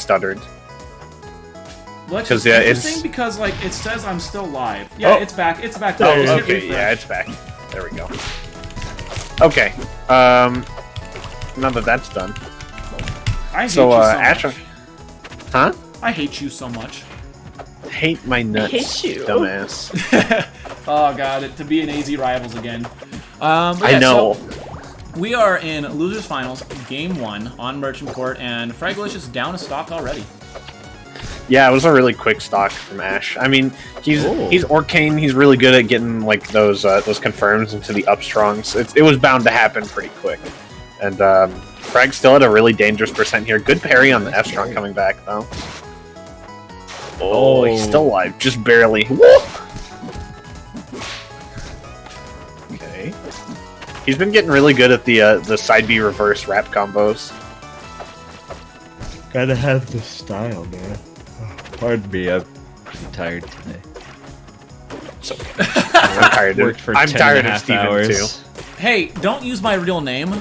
stuttered. Which is interesting because like it says I'm still live. Yeah, it's back. It's back. Oh, okay, yeah, it's back. There we go. Okay. Now that that's done. I hate you so Ash, much. huh? I hate you so much. Hate my nuts, I hate you. dumbass. Oh god, to be an AZ rivals again. I know. So we are in losers finals, game 1 on Merchant Court, and Fragalicious is down a stock already. Yeah, it was a really quick stock from Ash. I mean, he's Arcane. He's really good at getting like those confirms into the upstrongs. It was bound to happen pretty quick. And Frag still at a really dangerous percent here. Good parry on the F strong coming back though. Oh, he's still alive, just barely. Okay. He's been getting really good at the side B reverse wrap combos. Gotta have the style, man. Pardon me, I'm tired today. It's okay. I'm tired of Steven hours. too. Hey, don't use my real name.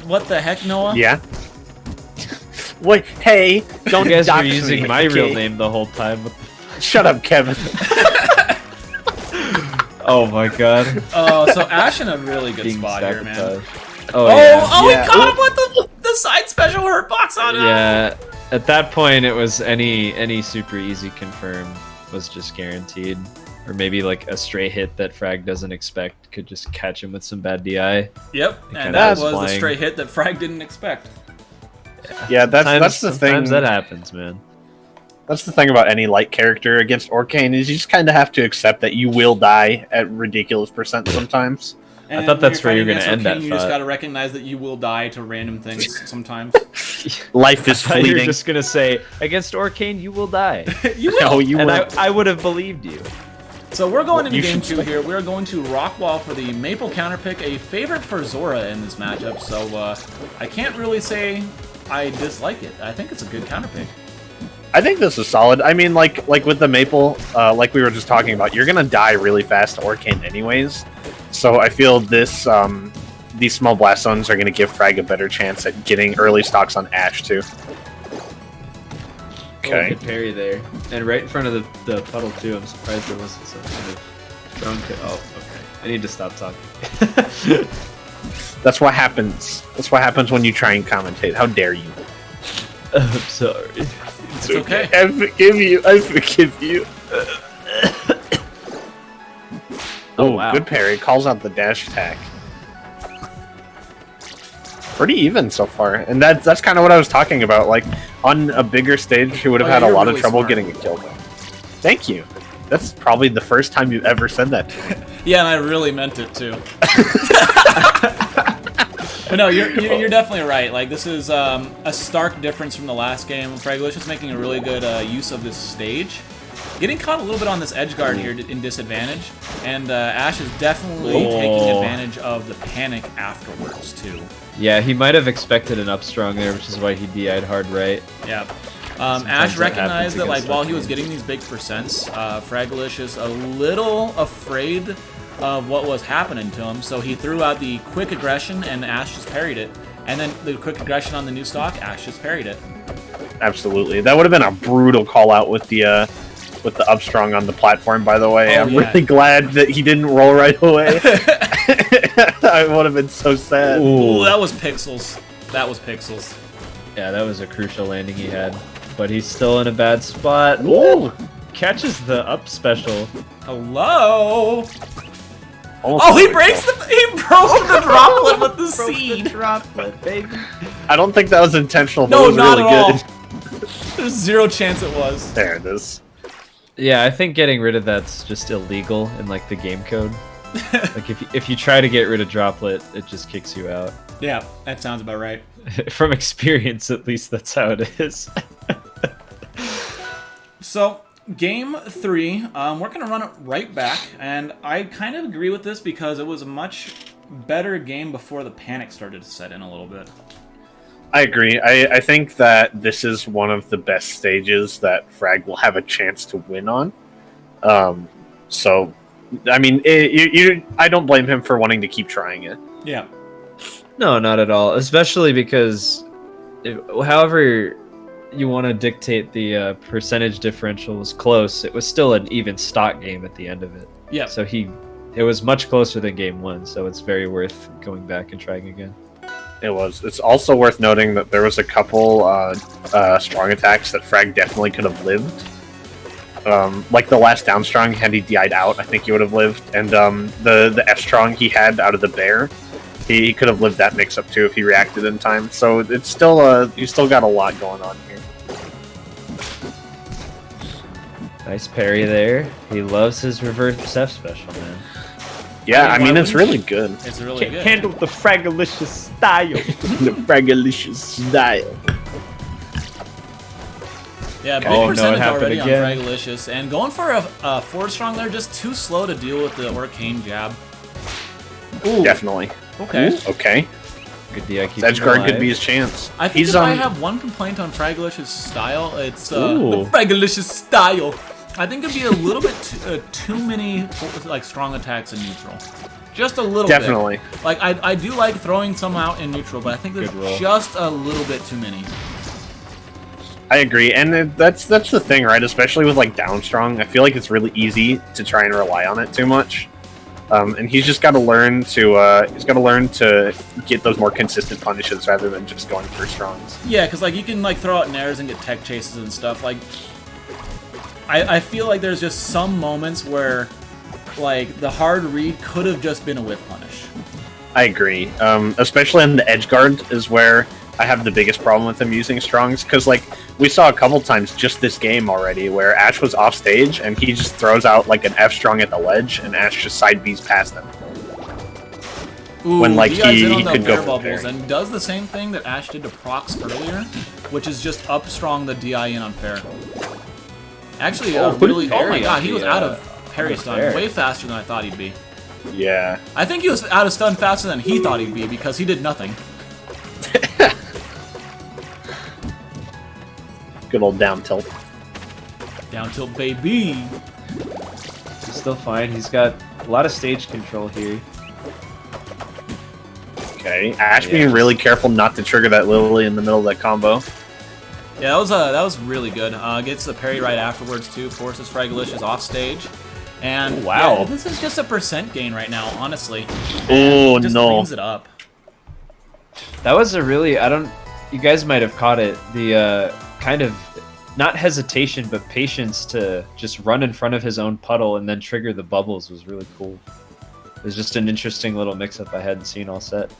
What the heck, Noah? Yeah. Wait, hey, don't You guys were dox using me, my okay? real name the whole time. Shut up, Kevin. Oh my god. So Ash in a really good Being spot here, man. sabotaged. Oh, yeah. He caught him with the side special hurt box on him. Yeah, at that point it was any super easy confirm was just guaranteed. Or maybe like a stray hit that Frag doesn't expect could just catch him with some bad DI. Yep, and kinda that was was the flying. stray hit that Frag didn't expect. Yeah, that's the thing. Sometimes that happens, man. That's the thing about any light character against Arcane is you just kind of have to accept that you will die at ridiculous percent sometimes. And thought that's when where you're you're fighting gonna end against Arcane, that You just thought. gotta recognize that you will die to random things sometimes. Life is I thought you were fleeting. just gonna say against Arcane you will die, You will. No, you and won't. I would have believed you. So we're going into You game should 2 here. We're going to Rockwall for the Maple counter pick, a favorite for Zora in this matchup. So I can't really say I dislike it. I think it's a good counter pick. I think this is solid. I mean, like with the Maple, like we were just talking about, you're gonna die really fast to Arcane anyways. So I feel this these small blast zones are gonna give Frag a better chance at getting early stocks on Ash too. Oh, Okay. good parry there, and right in front of the puddle too. I'm surprised there wasn't some kind of drone kick. Oh, okay. I need to stop talking. That's what happens. That's what happens when you try and commentate. How dare you? I'm sorry. It's okay. I forgive you. I forgive you. Oh, wow. Good parry. Calls out the dash attack. Pretty even so far, and that's kind of what I was talking about. Like on a bigger stage, he would have had a you're lot of really trouble smart. getting a kill. Though. Thank you. That's probably the first time you've ever said that to me. Yeah, and I really meant it too. But no, you're definitely right. Like this is a stark difference from the last game. Fragalicious making a really good use of this stage. Getting caught a little bit on this edge guard here in disadvantage, and Ash is definitely taking advantage of the panic afterwards too. Yeah, he might have expected an up strong there, which is why he DI'd hard right. Yeah. Sometimes Ash that recognized happens that like against while that he was game. getting these big percents, Fragalicious a little afraid of what was happening to him, so he threw out the quick aggression and Ash just parried it. And then the quick aggression on the new stock, Ash just parried it. Absolutely, that would have been a brutal call out with the up strong on the platform. By the way, I'm really glad that he didn't roll right away. I would have been so sad. Ooh, that was pixels. That was pixels. Yeah, that was a crucial landing he had, but he's still in a bad spot. Ooh. Catches the up special. Hello. Almost Oh, he perfect breaks though. he broke the droplet with the seed. Droplet, baby. I don't think that was intentional, but No, it was not really at good. all. There's zero chance it was. There it is. Yeah, I think getting rid of that's just illegal in like the game code. Like if you try to get rid of droplet, it just kicks you out. Yeah, that sounds about right. From experience, at least that's how it is. So, game 3, we're going to run it right back, and I kind of agree with this because it was a much better game before the panic started to set in a little bit. I agree. I think that this is one of the best stages that Frag will have a chance to win on. So, I mean, I don't blame him for wanting to keep trying it. Yeah. No, not at all. Especially because, however you want to dictate the percentage differential was close, it was still an even stock game at the end of it. Yeah. So it was much closer than game one, so it's very worth going back and trying again. It was. It's also worth noting that there was a couple strong attacks that Frag definitely could have lived. Like the last down strong, had he died out, I think he would have lived. And the F strong he had out of the bear, he could have lived that mix up too if he reacted in time. So it's still you still got a lot going on here. Nice parry there. He loves his reverse F special, man. Yeah, I mean, it's really good. It's really good. Handle the Fragalicious style. The Fragalicious style. Yeah, big percentage already on Fragalicious. And going for a forward strong there, just too slow to deal with the arcane jab. Ooh. Definitely. Okay. Ooh, okay. Good DI. Edge guard could be his chance. I think if I have one complaint on Fragalicious style, it's the Fragalicious style. I think it'd be a little bit too many like strong attacks in neutral. Just a little bit. Definitely. Like I do like throwing some out in neutral, but I think there's just a little bit too many. I agree, and that's the thing, right? Especially with like down strong, I feel like it's really easy to try and rely on it too much. And he's just got to learn to get those more consistent punishes rather than just going for strongs. Yeah, because like you can like throw out nairs and get tech chases and stuff. Like I feel like there's just some moments where like the hard read could have just been a whiff punish. I agree, especially in the edge guard is where I have the biggest problem with him using strongs, because like we saw a couple times just this game already where Ash was off stage and he just throws out like an F strong at the ledge and Ash just side B's past him. Ooh, when like he could go for bubbles and does the same thing that Ash did to Prox earlier, which is just up strong the DI in on fair. Actually, really, oh my god, he was out of parry stun way faster than I thought he'd be. Yeah. I think he was out of stun faster than he thought he'd be because he did nothing. Good old down tilt. Down tilt, baby. He's still fine. He's got a lot of stage control here. Okay, Ash being really careful not to trigger that Lily in the middle of that combo. Yeah, that was really good. Gets the parry right afterwards too. Forces Fragalicious off stage. And wow, yeah, this is just a percent gain right now, honestly. Oh just no! Cleans it up. That was a really you guys might have caught it. The kind of not hesitation but patience to just run in front of his own puddle and then trigger the bubbles was really cool. It was just an interesting little mix-up I hadn't seen all set.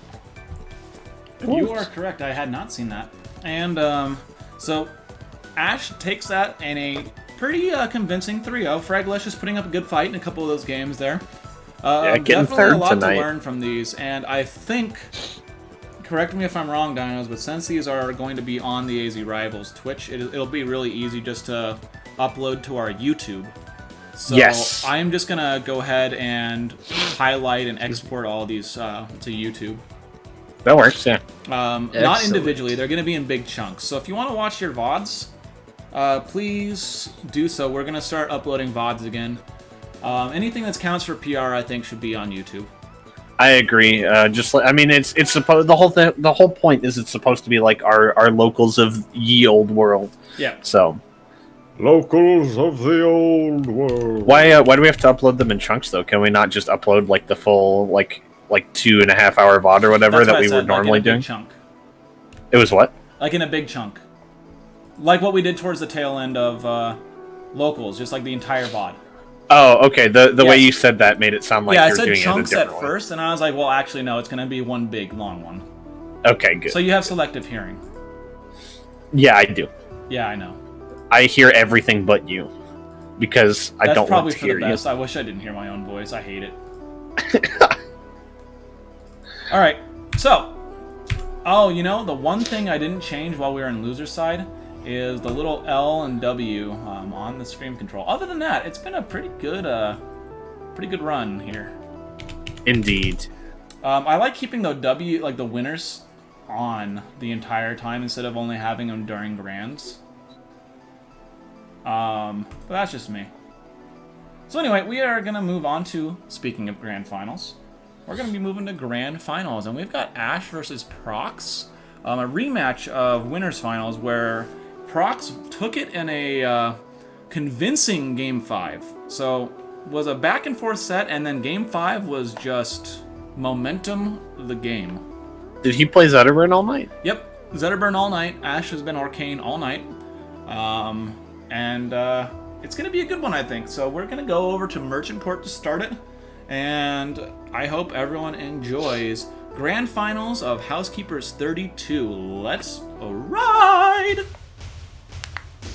You are correct. I had not seen that. And so Ash takes that in a pretty convincing 3-0. Fragalicious putting up a good fight in a couple of those games there. Yeah, getting definitely third a lot tonight. to learn from these, and I think, correct me if I'm wrong, Dinos, but since these are going to be on the AZ Rivals Twitch, it'll be really easy just to upload to our YouTube. So yes. I'm just going to go ahead and highlight and export all these to YouTube. That works, yeah. Not individually, they're going to be in big chunks. So if you want to watch your VODs, please do so. We're going to start uploading VODs again. Anything that counts for PR, I think, should be on YouTube. I agree. Just like, I mean, it's supposed the whole point is it's supposed to be like our locals of ye old world. Yeah. So. Locals of the old world. Why do we have to upload them in chunks though? Can we not just upload like the full like 2.5 hour VOD or whatever that we were normally doing? Chunk. It was what? Like in a big chunk. Like what we did towards the tail end of Locals, just like the entire VOD. Oh, okay. The way you said that made it sound like I you're said doing chunks it a at different way. first, and I was like, well, actually, no, it's going to be one big, long one. Okay, good. So you have selective hearing. Yeah, I do. Yeah, I know. I hear everything but you. Because I don't want to hear you. That's probably for the best. I wish I didn't hear my own voice. I hate it. Alright, so. Oh, you know, the one thing I didn't change while we were in loser's side is the little L and W on the stream control. Other than that, it's been a pretty good run here. Indeed. I like keeping the W, like the winners, on the entire time instead of only having them during grands. But that's just me. So anyway, we are going to move on to, speaking of grand finals, we're going to be moving to grand finals, and we've got Ash versus Prox, a rematch of winners finals where Prox took it in a convincing Game 5. So, was a back and forth set, and then Game 5 was just momentum the game. Did he play Zetterburn all night? Yep, Zetterburn all night. Ash has been Arcane all night. It's going to be a good one, I think. So we're going to go over to Merchantport to start it. And I hope everyone enjoys Grand Finals of Housekeepers 32. Let's ride!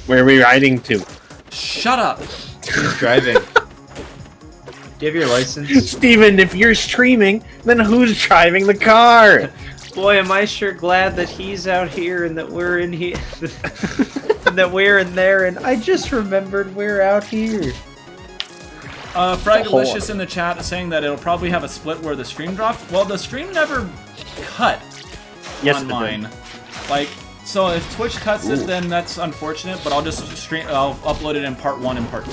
Where are we riding to? Shut up! Who's driving? Do you have your license? Steven, if you're streaming, then who's driving the car? Boy, am I sure glad that he's out here and that we're in here. And that we're in there, and I just remembered we're out here. Fragalicious in the chat is saying that it'll probably have a split where the stream dropped. Well, the stream never cut on mine. Like, so if Twitch cuts it, then that's unfortunate, but I'll just I'll upload it in part 1 and part 2.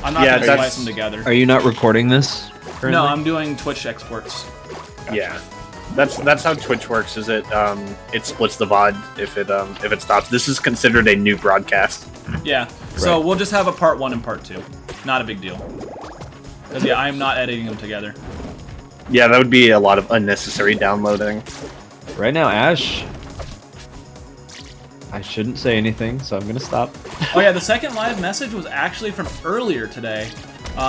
I'm not going to splice them together. Are you not recording this currently? No, I'm doing Twitch exports. Gotcha. Yeah. That's how Twitch works. Is it splits the VOD if it stops. This is considered a new broadcast. Yeah. So we'll just have a part 1 and part 2. Not a big deal. Because yeah, I'm not editing them together. Yeah, that would be a lot of unnecessary downloading. Right now, Ash. I shouldn't say anything, so I'm gonna stop. Oh yeah, the second live message was actually from earlier today,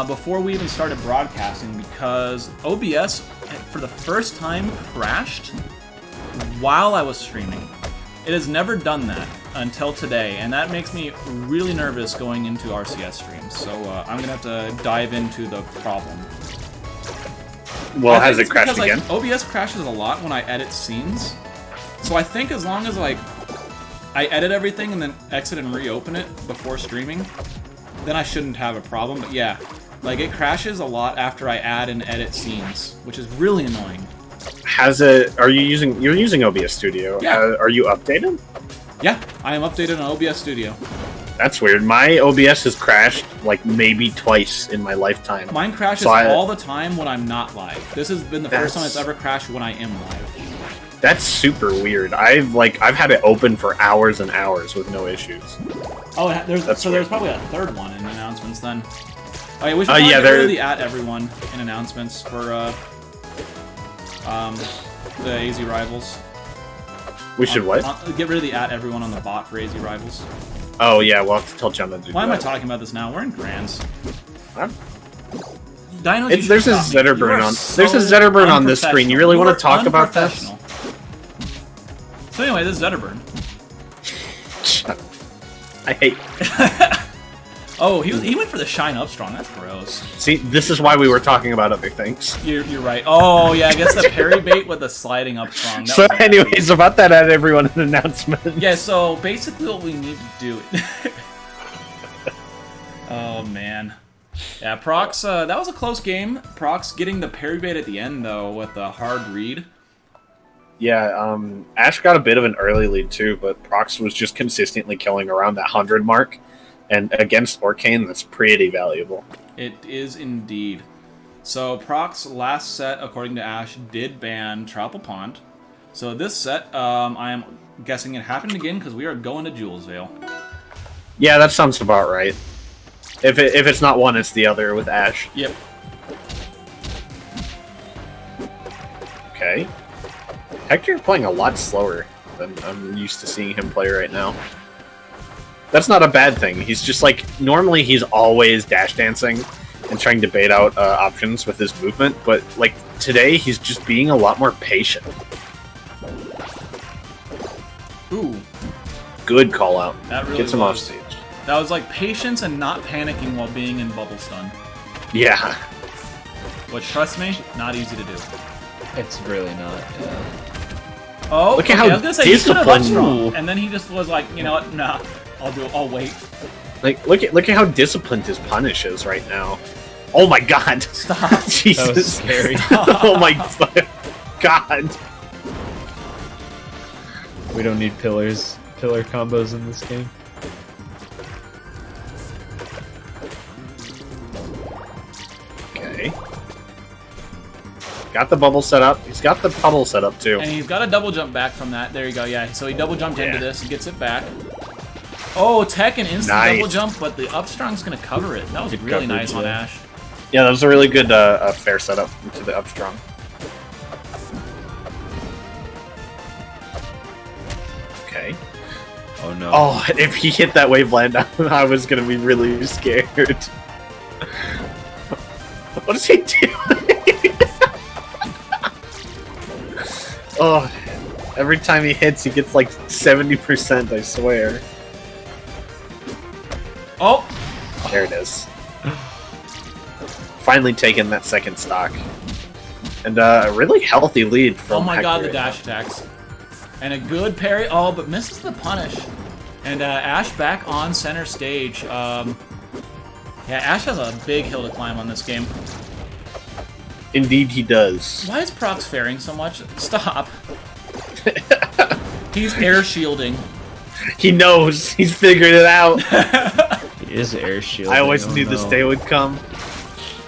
before we even started broadcasting, because OBS for the first time crashed while I was streaming. It has never done that until today, and that makes me really nervous going into RCS streams. So I'm gonna have to dive into the problem. Well, has it crashed again? Like, OBS crashes a lot when I edit scenes. So I think as long as like I edit everything and then exit and reopen it before streaming, then I shouldn't have a problem. But yeah, like it crashes a lot after I add and edit scenes, which is really annoying. You're using OBS Studio? Yeah. Are you updated? Yeah, I am updated on OBS Studio. That's weird. My OBS has crashed like maybe twice in my lifetime. Mine crashes all the time when I'm not live. This has been the first time it's ever crashed when I am live. That's super weird. I've had it open for hours and hours with no issues. Oh, there's probably a third one in announcements then. Oh yeah, we should probably get rid of the @everyone in announcements for the AZ Rivals. We should what? Get rid of the @everyone on the bot for AZ Rivals. Oh yeah, we'll have to tell John to do that. Why am I talking about this now? We're in Grands. Dinos, there's a Zetterburn on. There's a Zetterburn on this screen. You really want to talk about this? So anyway, this is Zetterburn. I hate. Oh, he went for the Shine Upstrong. That's gross. See, this is why we were talking about other things. You're right. Oh yeah, I guess the parry bait with the sliding Upstrong. So anyways, about that, everyone an announcement. Yeah. So basically, what we need to do. Oh man. Yeah, Prox. That was a close game. Prox getting the parry bait at the end though with a hard read. Yeah, Ash got a bit of an early lead too, but Prox was just consistently killing around that 100 mark, and against Arcane, that's pretty valuable. It is indeed. So Prox last set, according to Ash, did ban Troupple Pond. So this set, I am guessing it happened again because we are going to Julesvale. Yeah, that sounds about right. If it's not one, it's the other with Ash. Yep. Okay. Hector playing a lot slower than I'm used to seeing him play right now. That's not a bad thing. He's just like, normally he's always dash dancing and trying to bait out options with his movement, but like today he's just being a lot more patient. Ooh. Good call out. That really gets him off stage. That was like patience and not panicking while being in bubble stun. Yeah. Which, trust me, not easy to do. It's really not. Yeah. Oh, look at how I was gonna say he could have disciplined. and then he just was like, you know what? Nah, I'll wait. Like, look at how disciplined his punish is right now. Oh my god! Stop! Jesus, that was scary. Oh my god! We don't need pillar combos in this game. Okay. Got the bubble set up. He's got the puddle set up too. And he's got a double jump back from that. There you go. Yeah. So he double jumped into this and gets it back. Oh, tech and instant Nice. double jump, but the up strong's gonna cover it. That was Good really coverage, nice on yeah. Ash. Yeah, that was a really good fair setup into the up strong. Okay. Oh no. Oh, if he hit that waveland, I was gonna be really scared. What is he doing? Oh, every time he hits, he gets like 70%, I swear. Oh! There it is. Finally taking that second stock. And a really healthy lead from Oh my god, the Hector. dash attacks. And a good parry. Oh, but misses the punish. And Ash back on center stage. Yeah, Ash has a big hill to climb on this game. Indeed he does. Why is Prox faring so much? Stop. He's air shielding. He knows. He's figured it out. He is air shield. I always knew this day would come.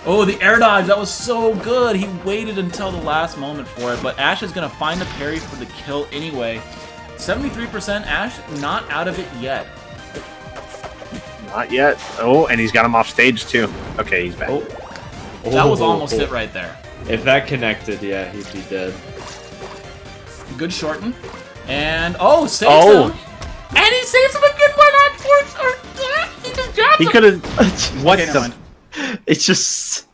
Oh, the air dodge. That was so good. He waited until the last moment for it. But Ash is going to find the parry for the kill anyway. 73% Ash, not out of it yet. Not yet. Oh, and he's got him off stage too. Okay, he's back. Oh. That was almost it right there. If that connected, yeah, he'd be dead. Good shorten. And, oh, saves Oh. him. And he saves him again by not force. He just dropped He him. could have. What Okay, never the? mind. It's just...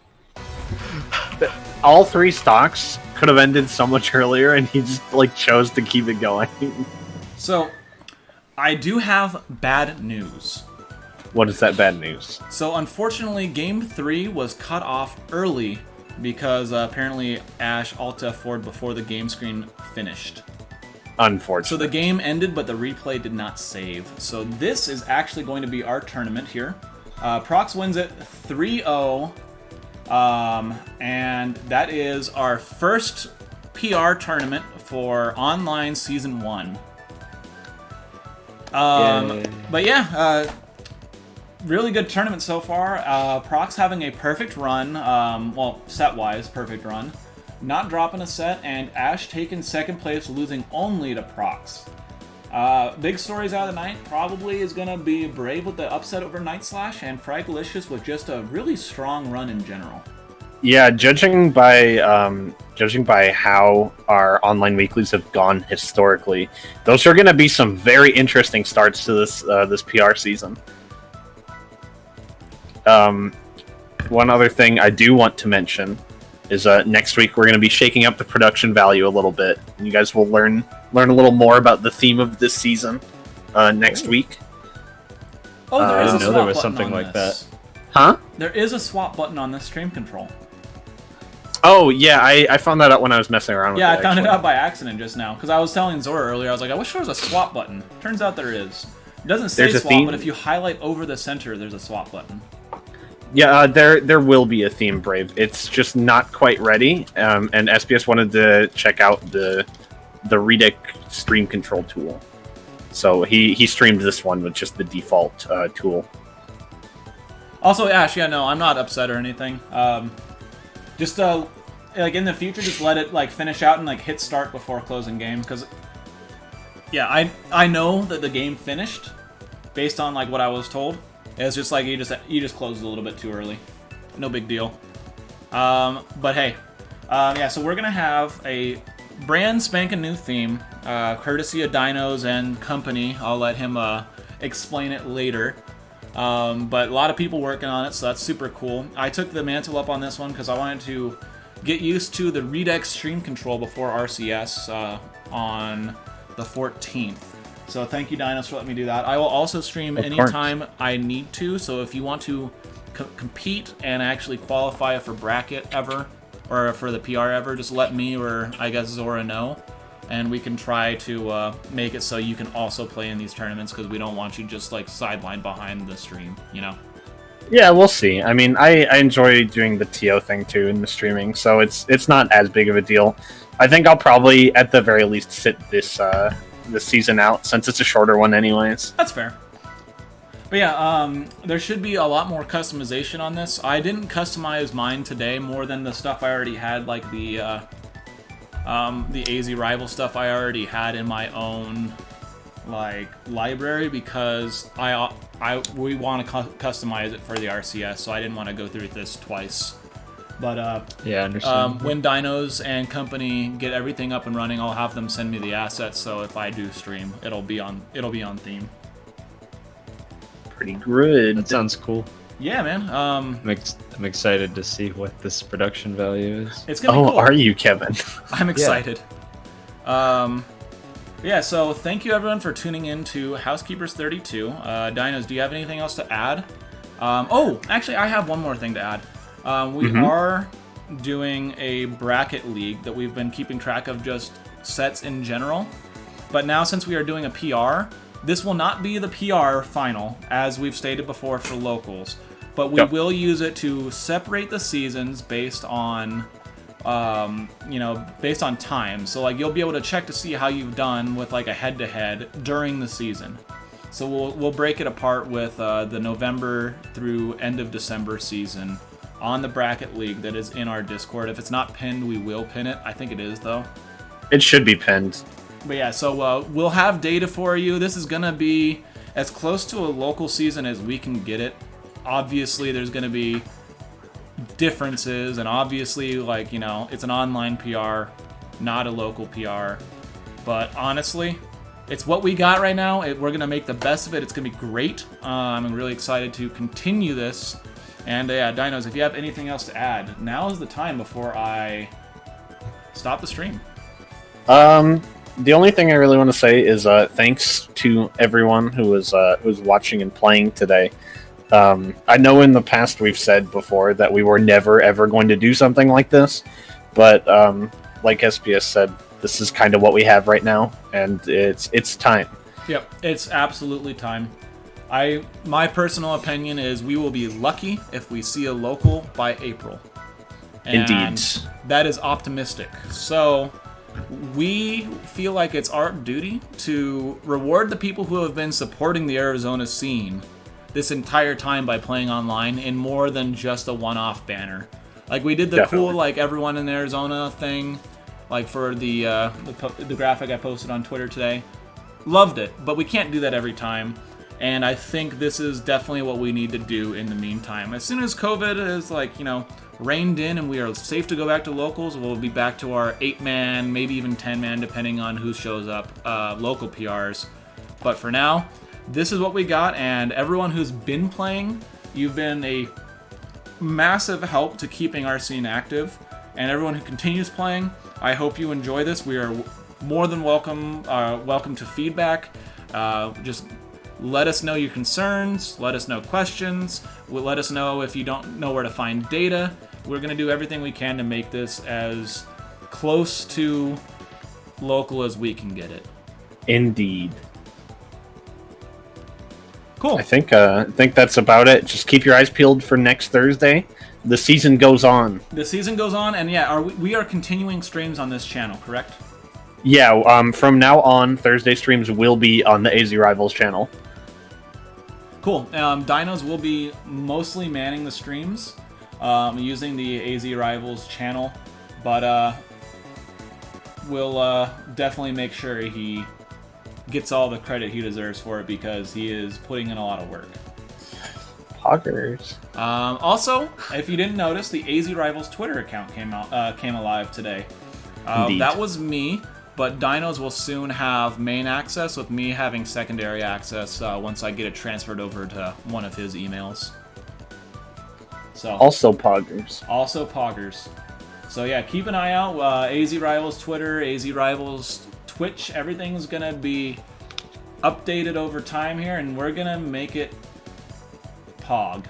All three stocks could have ended so much earlier, and he just like chose to keep it going. So, I do have bad news. What is that bad news? So, unfortunately, Game 3 was cut off early because apparently Ash Alt F4'd before the game screen finished. Unfortunately. So the game ended, but the replay did not save. So this is actually going to be our tournament here. Prox wins it 3-0. And that is our first PR tournament for online Season 1. But yeah, really good tournament so far. Prox having a perfect run, well, set-wise, perfect run. Not dropping a set, and Ash taking second place, losing only to Prox. Big stories out of the night probably is going to be Brave with the upset over Night Slash, and Fragalicious with just a really strong run in general. Yeah, judging by how our online weeklies have gone historically, those are going to be some very interesting starts to this PR season. One other thing I do want to mention is next week we're going to be shaking up the production value a little bit. You guys will learn a little more about the theme of this season next week. Oh, there I is a didn't know swap there was button something on like this. Huh? There is a swap button on this stream control. Oh, yeah, I found that out when I was messing around with Yeah, it. I found it actually. out by accident just now, because I was telling Zora earlier, I was like, I wish there was a swap button. Turns out there is. It doesn't say There's a swap, theme? but if you highlight over the center, there's a swap button. Yeah, there will be a theme, Brave. It's just not quite ready, and SBS wanted to check out the Redick stream control tool. So he streamed this one with just the default tool. Also, Ash, yeah, no, I'm not upset or anything. Just like in the future, just let it like finish out and like hit start before closing game, because yeah, I know that the game finished based on like what I was told. It's just like you just closed a little bit too early. No big deal. But hey, yeah, so we're gonna have a brand spanking new theme, courtesy of Dinos and Company. I'll let him explain it later. But a lot of people working on it, so that's super cool. I took the mantle up on this one because I wanted to get used to the Redux stream control before RCS on the 14th. So thank you, Dinos, for letting me do that. I will also stream anytime I need to, so if you want to compete and actually qualify for bracket ever, or for the PR ever, just let me or I guess Zora know, and we can try to make it so you can also play in these tournaments, because we don't want you just like sidelined behind the stream, you know? Yeah, we'll see. I mean, I enjoy doing the TO thing too in the streaming, so it's not as big of a deal. I think I'll probably, at the very least, sit this season out, since it's a shorter one anyways. That's fair. But yeah, there should be a lot more customization on this. I didn't customize mine today more than the stuff I already had, like the AZ Rival stuff I already had in my own like library because we want to customize it for the RCS, so I didn't want to go through this twice. But yeah, I understand. when Dinos and company get everything up and running, I'll have them send me the assets. So if I do stream, it'll be on theme. Pretty good. That sounds cool. Yeah, man. I'm excited to see what this production value is. It's gonna be cool. Are you, Kevin? I'm excited. Yeah, so thank you everyone for tuning in to Housekeepers 32. Dinos, do you have anything else to add? Oh, actually, I have one more thing to add. We are doing a bracket league that we've been keeping track of just sets in general. But now since we are doing a PR, this will not be the PR final, as we've stated before for locals. But we will use it to separate the seasons based on, based on time. So like you'll be able to check to see how you've done with like a head-to-head during the season. So we'll break it apart with the November through end of December season on the bracket league that is in our Discord. If it's not pinned, we will pin it. I think it is though. It should be pinned. But yeah, so we'll have data for you. This is gonna be as close to a local season as we can get it. Obviously, there's gonna be differences, and obviously, like, it's an online PR, not a local PR. But honestly, it's what we got right now. We're gonna make the best of it. It's gonna be great. I'm really excited to continue this. And yeah, Dinos, if you have anything else to add, now is the time before I stop the stream. The only thing I really want to say is thanks to everyone who was watching and playing today. I know in the past we've said before that we were never ever going to do something like this, but like SPS said, this is kind of what we have right now, and it's time. Yep, it's absolutely time. My personal opinion is we will be lucky if we see a local by April. And Indeed. That is optimistic. So we feel like it's our duty to reward the people who have been supporting the Arizona scene this entire time by playing online in more than just a one-off banner. Like we did the Definitely. cool like everyone in Arizona thing, like for the graphic I posted on Twitter today. Loved it, but we can't do that every time. And I think this is definitely what we need to do in the meantime. As soon as COVID is reined in and we are safe to go back to locals, we'll be back to our 8-man, maybe even 10-man, depending on who shows up, local PRs. But for now, this is what we got, and everyone who's been playing, you've been a massive help to keeping our scene active. And everyone who continues playing, I hope you enjoy this. We are more than welcome to feedback. Just let us know your concerns, let us know questions, let us know if you don't know where to find data. We're going to do everything we can to make this as close to local as we can get it. Indeed. Cool. I think that's about it. Just keep your eyes peeled for next Thursday. The season goes on. The season goes on, and yeah, we are continuing streams on this channel, correct? Yeah, from now on, Thursday streams will be on the AZ Rivals channel. Cool. Dinos will be mostly manning the streams using the AZ Rivals channel, but we'll definitely make sure he gets all the credit he deserves for it because he is putting in a lot of work. Poggers. Also, if you didn't notice, the AZ Rivals Twitter account came alive today. That was me. But Dinos will soon have main access, with me having secondary access once I get it transferred over to one of his emails. So Also Poggers. Also Poggers. So yeah, keep an eye out. AZ Rivals Twitter, AZ Rivals Twitch, everything's going to be updated over time here, and we're going to make it Pog.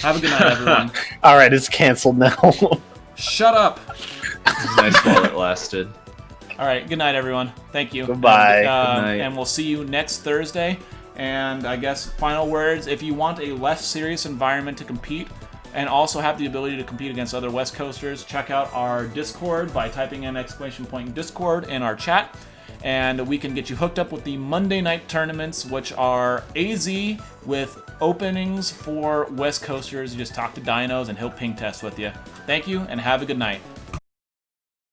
Have a good night, everyone. Alright, it's canceled now. Shut up. Nice while it lasted. All right, good night, everyone. Thank you. Goodbye. Good night. And we'll see you next Thursday. And I guess final words, if you want a less serious environment to compete and also have the ability to compete against other West Coasters, check out our Discord by typing in !Discord in our chat. And we can get you hooked up with the Monday night tournaments, which are AZ with openings for West Coasters. You just talk to Dinos and he'll ping test with you. Thank you, and have a good night.